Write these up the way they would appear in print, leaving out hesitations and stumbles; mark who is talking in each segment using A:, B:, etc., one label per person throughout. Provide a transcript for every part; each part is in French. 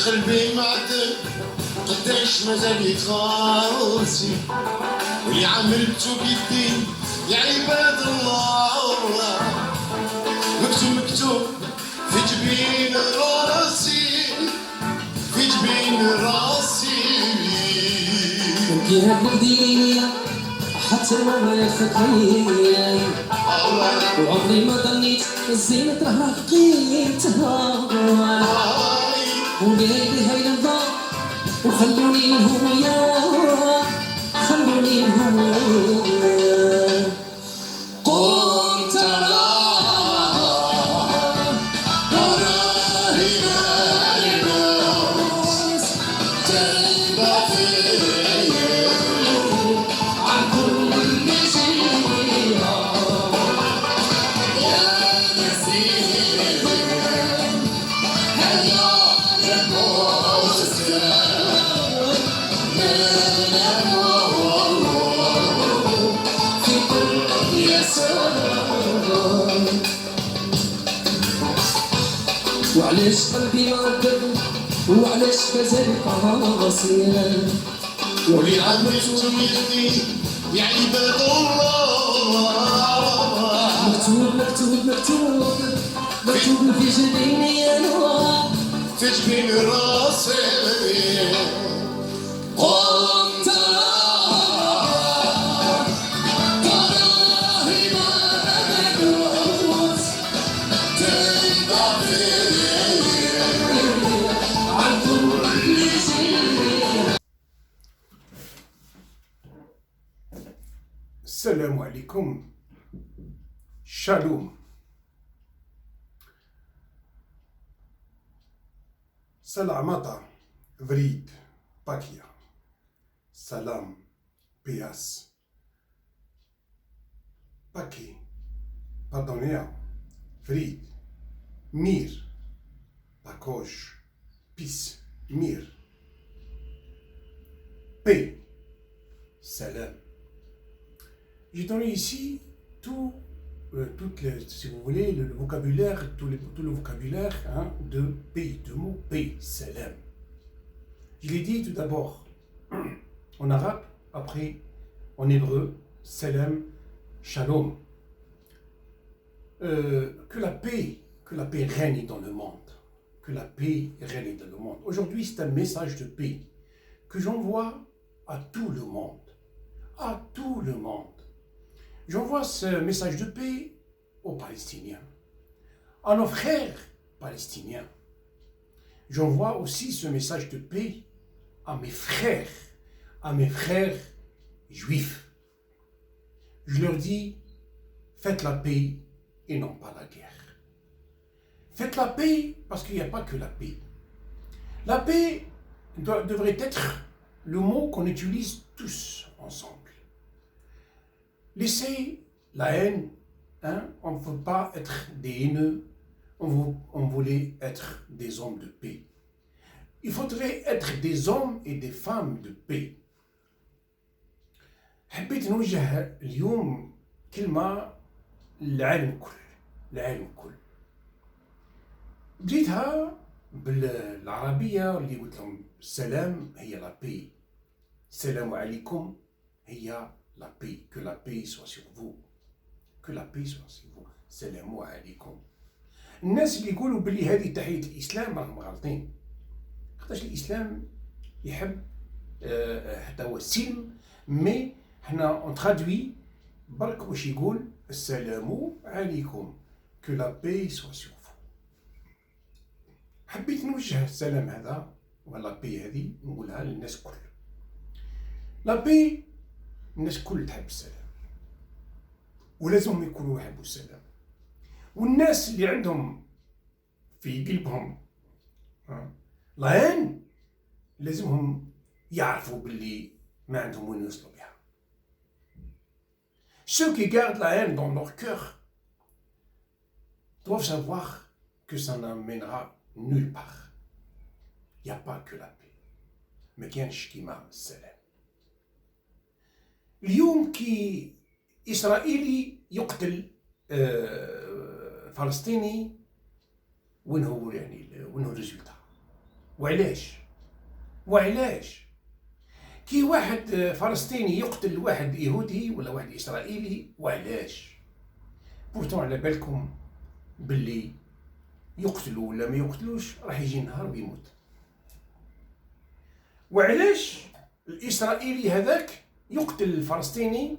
A: قلبي معدل قداش مازال يتغاصي واللي عملتو بيدي يا عباد الله مكتوب في جبين راسي في جبين راسي
B: كي هبديني حتى ما يخطيني وعمري ما ظنيت الزينة راها لقيتها وقلبي هاي لمضى وخلوني الهوية خلوني الهوية قلت وعلاش قلبي معذب وعلاش مازال قاسي
A: واللي عملتو بيدي يا عباد الله
B: مكتوب في جبيني انا
A: في جبين راسي
B: قمت
C: السلام عليكم. شالوم. سلامتا فريد باكيا سلام بياس باكي باردونيا فريد مير باكوش بيس مير بي سلام. J'ai donné ici si vous voulez, le vocabulaire, tout le vocabulaire de pays, de mots pays, salam. Je l'ai dit tout d'abord en arabe, après en hébreu, salam, shalom. Que la paix règne dans le monde. Que la paix règne dans le monde. Aujourd'hui, c'est un message de paix que j'envoie à tout le monde. À tout le monde. J'envoie ce message de paix aux Palestiniens, à nos frères palestiniens. J'envoie aussi ce message de paix à mes frères juifs. Je leur dis, faites la paix et non pas la guerre. Faites la paix parce qu'il n'y a pas que la paix. La paix devrait être le mot qu'on utilise tous ensemble. Laissez la haine, on ne veut pas être des haineux, on voulait être des hommes de paix. Il faudrait être des hommes et des femmes de paix. حبيت نوجه اليوم كلمة للعالم كل. بديتها بالعربية اللي قلت لهم السلام هي لا بي. السلام عليكم هي la paix, que la paix soit sur vous. Que la paix soit sur vous. السلام عليكم. الناس اللي يقولوا بلي هذه تحية الإسلام راهم غالطين. خاطرش الإسلام يحب حتى هو السلم، مي حنا اون ترادوي برك واش يقول السلام عليكم. Que la paix soit sur vous. حبيت نوجه السلام هذا ولا بي هذه نقولها للناس كل. لا بي الناس كل تحب السلام ولازم يكونوا يحبوا السلام، والناس اللي عندهم في قلبهم لاين لازمهم يعرفوا باللي ما عندهم وين يوصلوا بها. Ceux qui gardent la haine dans leur cœur doivent savoir que ça n'amènera nulle part. Il n'y a pas que la paix. ما كانش كيما السلام. اليوم كي إسرائيلي يقتل فلسطيني وين هو الريزولتا؟ وعلاش؟ وعلاش؟ كي واحد فلسطيني يقتل واحد يهودي ولا واحد إسرائيلي، وعلاش؟ بورتون على بالكم باللي يقتلوا ولا ما يقتلوش راح يجي نهار ويموت. وعلاش الإسرائيلي هذاك يقتل الفلسطيني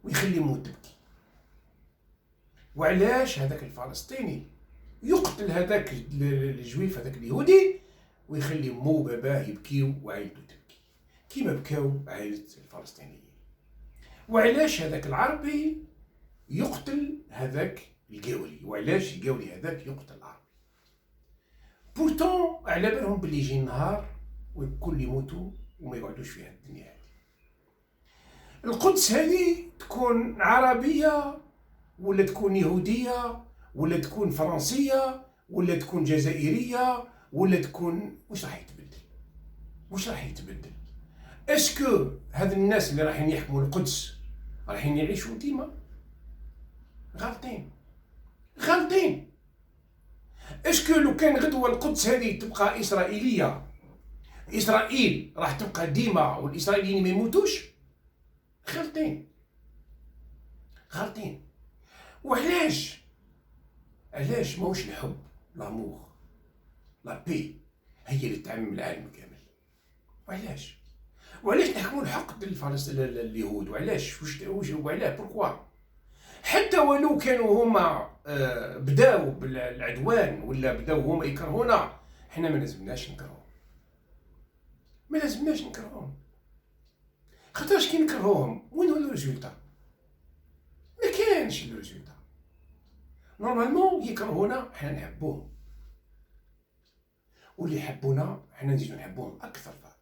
C: ويخلي موت تبكي؟ وعلاش هذاك الفلسطيني يقتل هذاك الجويف هذاك اليهودي ويخلي مو وباباه يبكيو وعائلته تبكي كيما بكاو عائلة الفلسطينيين؟ وعلاش هذاك العربي يقتل هذاك القاولي؟ وعلاش القاولي هذاك يقتل العربي؟ بورتون على بالهم باللي يجي النهار والكل يموتوا وما يقعدوش فيها الدنيا هذه. القدس هذه تكون عربية ولا تكون يهودية ولا تكون فرنسية ولا تكون جزائرية ولا تكون واش راح يتبدل؟ واش راح يتبدل؟ اسكو هاد الناس اللي رايحين يحكموا القدس رايحين يعيشوا ديما؟ غالطين غالطين. اسكو لو كان غدوة القدس هذه تبقى إسرائيلية، إسرائيل راح تبقى ديما والإسرائيليين ما يموتوش؟ غالطين غالطين. وعلاش؟ علاش ماهوش الحب، لامور، لا بي هي اللي تعمم العالم كامل؟ وعلاش؟ وعلاش نحكموا الحق اليهود؟ وعلاش؟ وعلاش؟ بوركوا؟ حتى ولو كانوا هما بداو بالعدوان ولا بداو هما يكرهونا، حنا ما لازمناش نكرهوهم، ما لازمناش نكرهوهم، خاطرش كي نكرهوهم وين هو الريزولتا؟ ما كانش الريزولتا. نورمالمون يكرهونا حنا نحبوهم، واللي يحبونا حنا نزيدو نحبوهم اكثر فاكثر.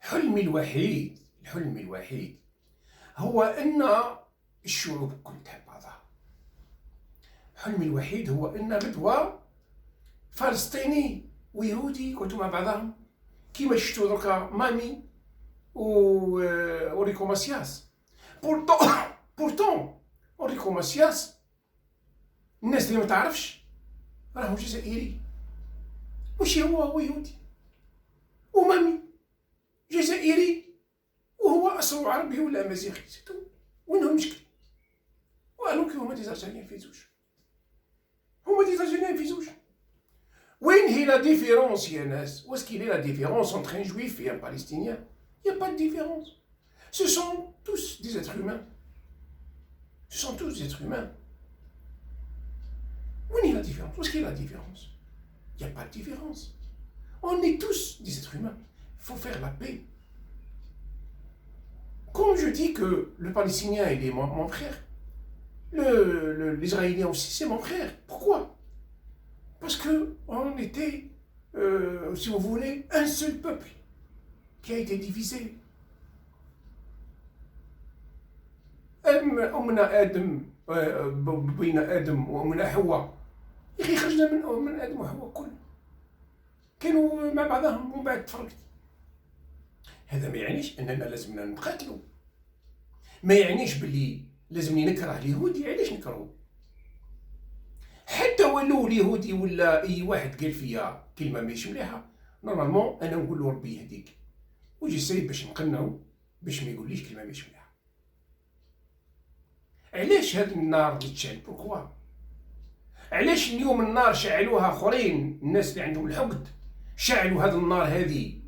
C: حلمي الوحيد، الحلم الوحيد هو ان الشعوب الكل تحب بعضها. حلمي الوحيد هو ان غدوة فلسطيني ويهودي يقعدوا مع بعضهم كيما شفتوا دركا مامي وريكو ماسياس. بورتون وريكو ماسياس الناس اللي ما تعرفش راهو جزائري، ماشي هو يهودي، ومامي جزائري وهو اصله عربي ولا امازيغي، سيتو. وين هو المشكل؟ والو كي هما ديزارجينيان في زوج، هما ديزارجينيان في زوج. وين هي لا ديفيرونس يا ناس؟ واسكي لي لا ديفيرونس انتر ان جويف et un palestinien؟ Il n'y a pas de différence. Ce sont tous des êtres humains. Ce sont tous des êtres humains. Où est la différence? Où est-ce qu'il y a la différence? Il n'y a pas de différence. On est tous des êtres humains. Il faut faire la paix. Quand je dis que le Palestinien il est mon frère, l'Israélien aussi c'est mon frère. Pourquoi? Parce qu'on était, si vous voulez, un seul peuple qui a été divisé. أمنا آدم بين آدم وأمنا حواء، يا أخي خرجنا من آدم وحواء كل كانوا مع بعضهم ومن بعد تفرقت. هذا ما يعنيش أننا لازمنا نتقاتلوا، ما يعنيش باللي لازمني نكره اليهودي. علاش نكرهه؟ حتى ولو اليهودي ولا أي واحد قال فيا كلمة ماشي مليحة، نورمالمون أنا نقول له ربي يهديك ويجي سايب باش نقنعو باش ما يقوليش كلمة ماشي مليحة. علاش هاد النار اللي تشعل؟ بوركوا؟ علاش اليوم النار شعلوها اخرين الناس اللي عندهم الحقد، شعلوا هاد النار هذه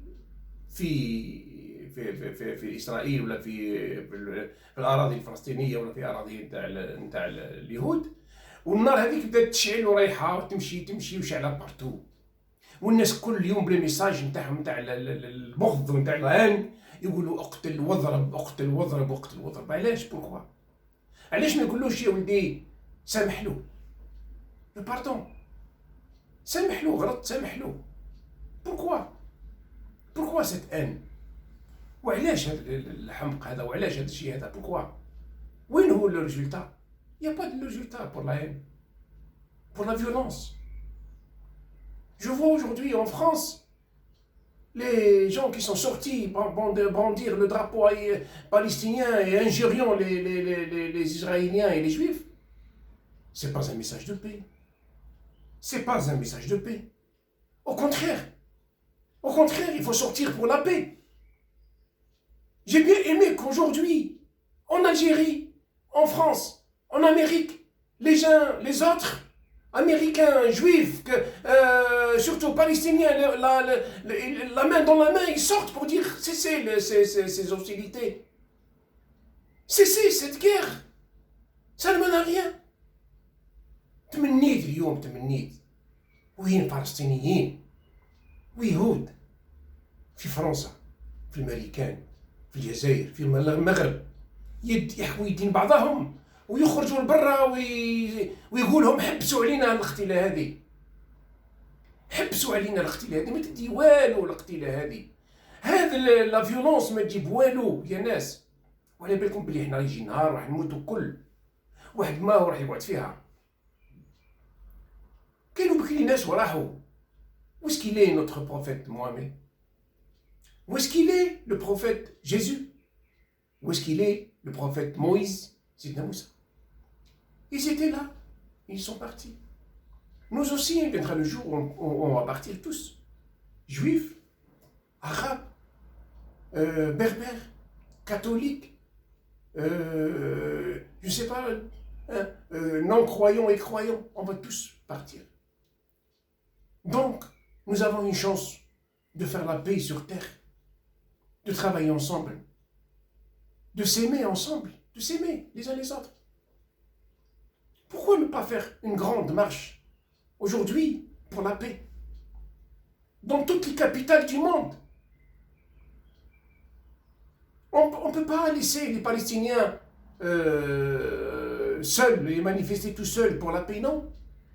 C: في اسرائيل ولا في الاراضي الفلسطينيه ولا في اراضي نتاع اليهود، والنار هذيك بدات تشعل ورايحه وتمشي وشعلها بارتو، والناس كل يوم بلا ميساج نتاعهم نتاع البغض ونتاع الهان يقولوا اقتل واضرب اقتل واضرب اقتل واضرب. علاش؟ بوركوا؟ علاش ما يقولوش يا ولدي سامح له، لو باردون، سامح له، غلط سامح له؟ بوركوا سيت ان؟ وعلاش هذا الحمق هذا؟ وعلاش هذا الشيء هذا؟ بوركوا؟ وين هو لو ريزولتا؟ يا با دو ريزولتا بور لا هين، بور لا فيولونس. Je vois aujourd'hui en France les gens qui sont sortis brandir le drapeau palestinien et injuriant les Israéliens et les Juifs. C'est pas un message de paix. C'est pas un message de paix. Au contraire, il faut sortir pour la paix. J'ai bien aimé qu'aujourd'hui, en Algérie, en France, en Amérique, les uns, les autres, Américains, Juifs, surtout Palestiniens, la main dans la main, ils sortent pour dire cessez ces hostilités. Cessez cette guerre. Ça ne mène à rien. تمنيت اليوم وين فلسطينيين ويهود في فرنسا في الامريكان في الجزائر في المغرب يحوي يدين بعضهم ويخرجوا لبرا ويقولهم حبسوا علينا الاقتله هذه حبسوا علينا الاقتله هذه ما تدي والو الاقتله هذا لا فيولونس ما تجيب والو يا ناس وعلى بالكم بلي حنا يجي نهار راح نموتوا كل واحد ما هو راح يقعد فيها كانوا بكري ناس وراحوا où est-ce qu'il est notre prophète Mohamed où est-ce qu'il est le prophète Jésus où est-ce qu'il est le prophète Moïse Sidna Moussa ils étaient là ils sont partis nous aussi il viendra le jour où on va partir tous juifs arabes berbères catholiques je sais pas non-croyants et croyants on va tous partir. Donc, nous avons une chance de faire la paix sur terre, de travailler ensemble, de s'aimer ensemble, de s'aimer les uns les autres. Pourquoi ne pas faire une grande marche aujourd'hui pour la paix dans toutes les capitales du monde? On ne peut pas laisser les Palestiniens seuls et manifester tout seuls pour la paix, non.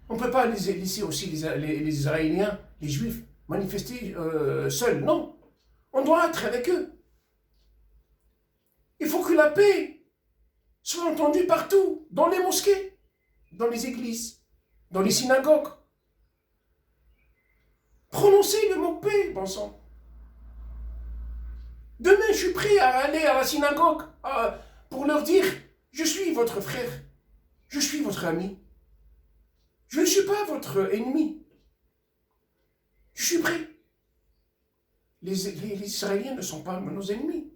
C: On ne peut pas laisser aussi les Israéliens, les Juifs, manifester seuls, non. On doit être avec eux. Il faut que la paix soit entendue partout, dans les mosquées, dans les églises, dans les synagogues. Prononcez le mot paix, bon sang. Demain, je suis prêt à aller à la synagogue pour leur dire « Je suis votre frère, je suis votre ami. Je ne suis pas votre ennemi. Je suis prêt. » Les Israéliens ne sont pas nos ennemis.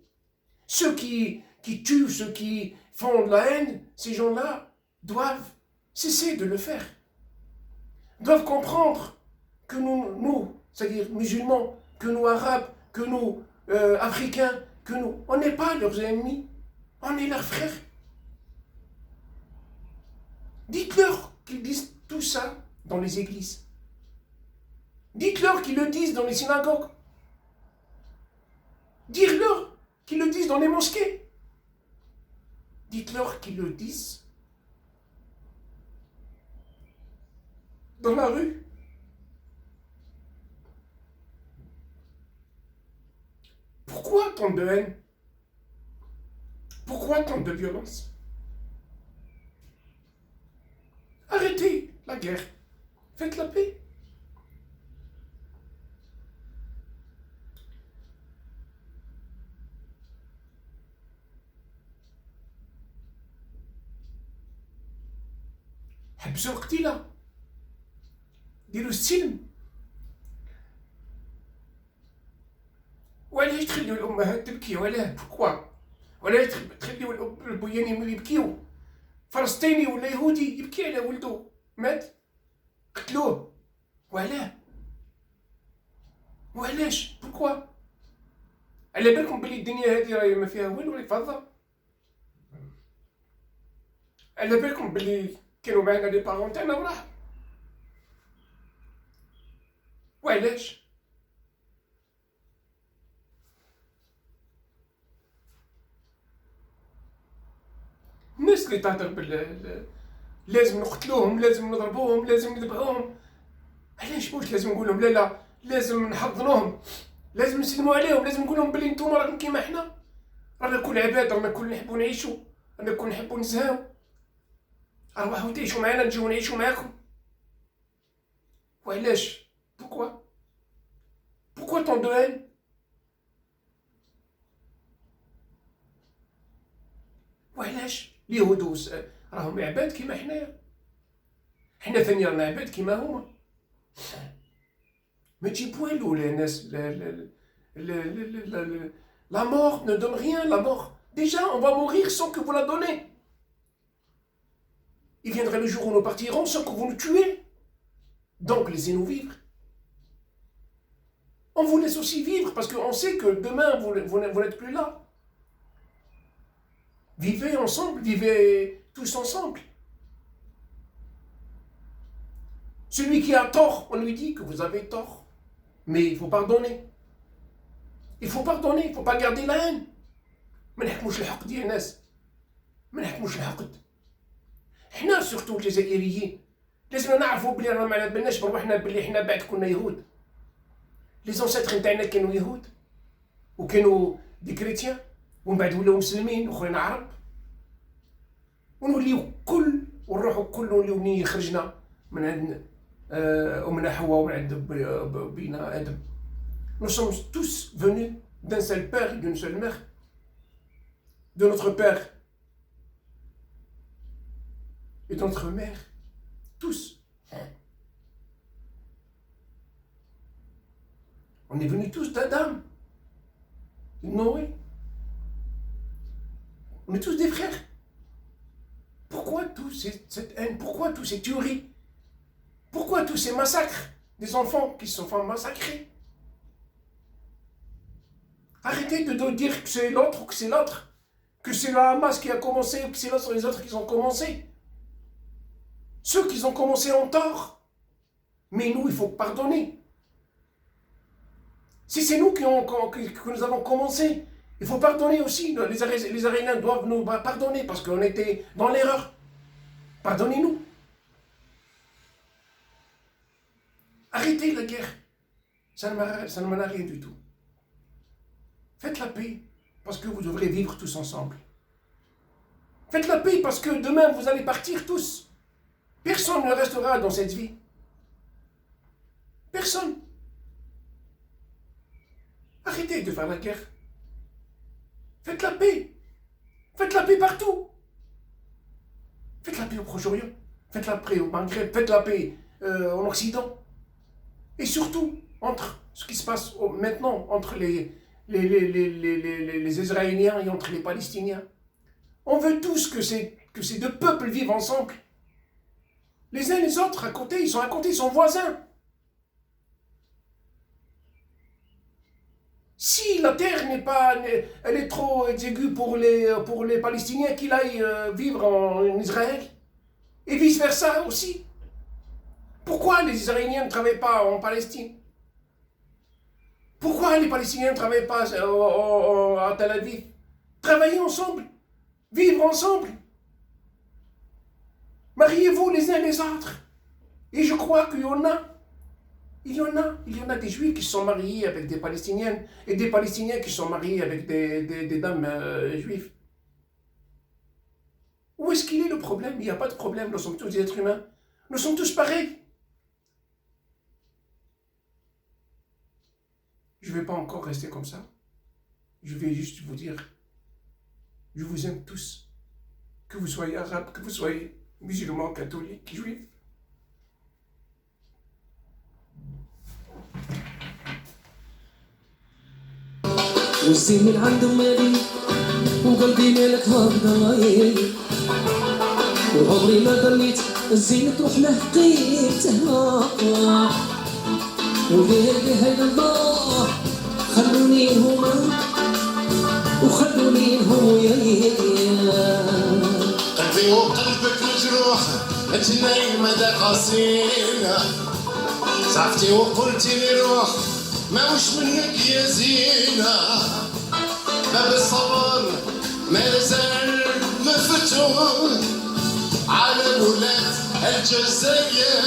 C: Ceux qui tuent, ceux qui font de la haine, ces gens-là doivent cesser de le faire. Doivent comprendre que nous, c'est-à-dire musulmans, que nous arabes, que nous africains, que nous, on n'est pas leurs ennemis, on est leurs frères. Dites-leur qu'ils disent tout ça dans les églises. Dites-leur qu'ils le disent dans les synagogues. Dites-leur qu'ils le disent dans les mosquées. Dites-leur qu'ils le disent dans la rue. Pourquoi tant de haine? Pourquoi tant de violence? Arrêtez la guerre. Faites la paix. حبسوا القتيلة. ديروا السلم. وعلاش تخليو الأمهات تبكي؟ وعلاه؟ بوكوا؟ وعلاش تخليو البويانين يبكيو؟ فلسطيني ولا يهودي يبكي على ولده مات قتلوه وعلاه؟ وعلاش؟ بوكوا؟ على بالكم بلي الدنيا هذه راهي ما فيها والو راهي فاضة؟ على بالكم بلي كانوا معنا لي بارون تاعنا وراحوا؟ وعلاش؟ الناس اللي تهدر لازم نقتلوهم، لازم نضربوهم، لازم نذبحوهم، علاش واش لازم نقول لهم لا لازم نحضنوهم، لازم نسلموا عليهم، لازم نقول لهم بلي نتوما راكم كيما حنا، رانا كل عباد، رانا كل نحبوا نعيشوا، رانا كل نحبوا نزهاو، ارواحوا تعيشوا معنا نجيو نعيشوا معاكم. وعلاش؟ Pourquoi tant de haine? وعلاش؟ اليهود راهم عباد كيما حنايا، حنا ثاني رانا عباد كيما هما. Mais tu peux la mort ne donne rien, la mort. Déjà, on va mourir sans que vous la donnez. Il viendra le jour où nous partirons sans que vous nous tuez. Donc, laissez-nous vivre. On vous laisse aussi vivre parce qu'on sait que demain, vous n'êtes plus là. Vivez ensemble, vivez tous ensemble. Celui qui a tort, on lui dit que vous avez tort. Mais il faut pardonner. Il faut pardonner, il ne faut pas garder la haine. ما نحكموش الحقد يا ناس. ما نحكموش الحقد. احنا سورتو الجزائريين لازم نعرفوا بلي رانا ما بالناش بروحنا بلي احنا بعد كنا يهود. لي زونسيتر نتاعنا كانوا يهود وكانوا دي كريتيان ومن بعد ولاو مسلمين واخرين عرب. ونوليو كل ونروحوا كل ونوليو خرجنا من عند أمنا حواء ومن عند بينا آدم. Nous sommes tous venus d'un seul père et d'une seule mère. De notre père et de notre mère. Tous. On est venus tous d'Adam, de Noé. On est tous des frères. Pourquoi cette haine? Pourquoi tous ces tueries? Pourquoi tous ces massacres des enfants qui se sont fait massacrer? Arrêtez de dire que c'est l'autre ou que c'est l'autre, que c'est le Hamas qui a commencé ou que c'est les autres qui ont commencé. Ceux qui ont commencé ont tort. Mais nous, il faut pardonner. Si c'est nous que nous avons commencé, il faut pardonner aussi. Les Aréniens doivent nous pardonner parce qu'on était dans l'erreur. Pardonnez-nous. Arrêtez la guerre. Ça ne mène à rien du tout. Faites la paix parce que vous devrez vivre tous ensemble. Faites la paix parce que demain vous allez partir tous. Personne ne restera dans cette vie. Personne. Arrêtez de faire la guerre. Faites la paix. Faites la paix partout. Faites la paix au Proche-Orient. Faites la paix au Maghreb. Faites la paix en Occident. Et surtout, entre ce qui se passe maintenant, entre les Israéliens et entre les Palestiniens. On veut tous que ces deux peuples vivent ensemble. Les uns et les autres, à côté, ils sont voisins. Si la terre elle est trop exiguë pour les Palestiniens, qu'ils aillent vivre en Israël. Et vice-versa aussi. Pourquoi les Israéliens ne travaillent pas en Palestine? Pourquoi les Palestiniens ne travaillent pas à Tel Aviv? Travaillez ensemble. Vivre ensemble. Mariez-vous les uns les autres. Et je crois qu'il y en a. Il y en a des Juifs qui sont mariés avec des Palestiniennes et des Palestiniens qui sont mariés avec des dames juives. Où est-ce qu'il est le problème? Il n'y a pas de problème, nous sommes tous des êtres humains. Nous sommes tous pareils. Je ne vais pas encore rester comme ça. Je vais juste vous dire, je vous aime tous. Que vous soyez arabes, que vous soyez musulmans, catholiques, juifs.
B: والزين من عنده مالي وقلبي مالك هضايل وعمري ما ظنيت الزين تروح له قيمتها وهذا الله خلوني هما وخلوني هويا
A: قلبي وقلبك مجروح الجناي مدى قصير صعفتي وقلتي لي روح ما وش منك يا زينة باب الصبر ما زال مفتوح على ولاد الجزائر